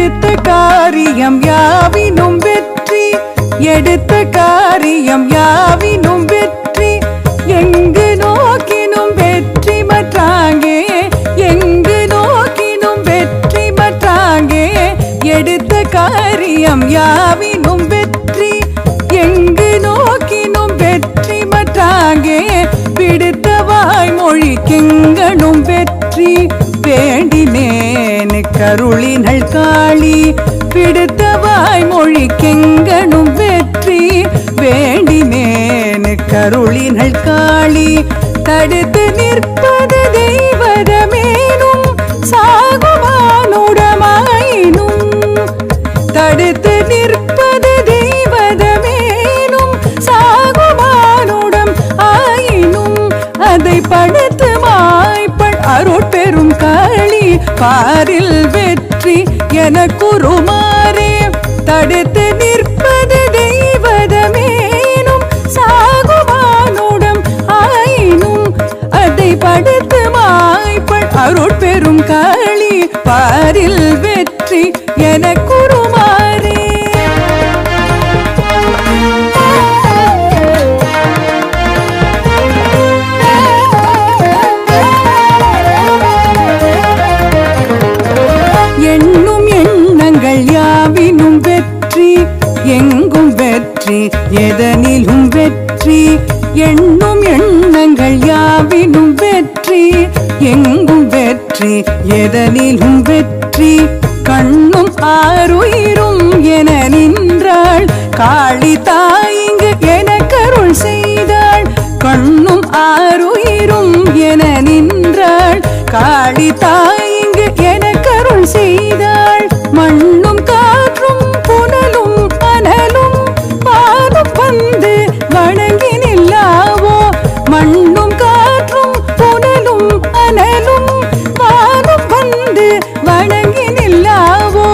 எடுத்த காரியம் யாவினும் வெற்றி, எடுத்த காரியம் யாவினும் வெற்றி, எங்கு நோக்கினும் வெற்றி மற்றாங்கே, எங்கு நோக்கினும் வெற்றி மற்றாங்கே. எடுத்த காரியம் யாவினும் வெற்றி, எங்கு நோக்கினும் வெற்றி மற்றாங்கே. பிடித்த வாய்மொழி கெங்கனும் வெற்றி, வேண்டினேன் கருளினள் காளி. பிடித்த வாய்மொழி கெங்கனும் வெற்றி, வேண்டினேன் கருளினள் காளி. தடுத்து நிற்பது தெய்வதமேனும் சாகுமானுடமாயினும், தடுத்து நிற்பது தெய்வதமேனும் சாகுமானுடம் ஆயினும், அதை படுத்து மாய்ப்பள் அருட்பெரும் காளி. பாரில் வெற்றி எனக்குருமாறே, தடுத்து நிற்பது தெய்வதமேனும் சாகுமானுடம் ஆயினும், அதை படுத்து மாய்ப்பள் அருட்பெரும் காளி. பாரில் வெற்றி எனக்குருமாறே. எண்ணும் எண்ணங்கள் யாவினும் வெற்றி, எங்கும் வெற்றி எதனிலும் வெற்றி. எண்ணும் எண்ணங்கள் யாவினும் வெற்றி, எங்கும் வெற்றி எதனிலும் வெற்றி. கண்ணும் ஆருயிரும் என நின்றாள் காளி தாயிங்கு எனக்கருள் செய்தாள். கண்ணும் ஆருயிரும் என நின்றாள் காளி தாயிங்கு எனக்கருள் செய்தாள். மண்ணும் காற்றும் புனலும் அனலும் பாலும் வந்து வணங்கி நில்லாவோ, மண்ணும் காற்றும் புனலும் அனலும் பாலும் வந்து வணங்கி நில்லாவோ.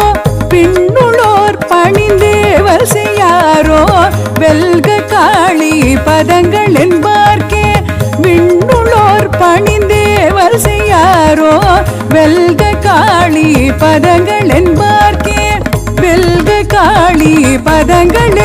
பின்னுளோர் பணிந்தேவல் செய்யாரோ, வெல்க காளி பதங்கள் என்பார்க்கே. விண்ணுளோர் பணிந்தேவல் செய்யாரோ, வெல்க காளி பதங்கள் என்பார்க்கே. வெல்க காளி பதங்கள்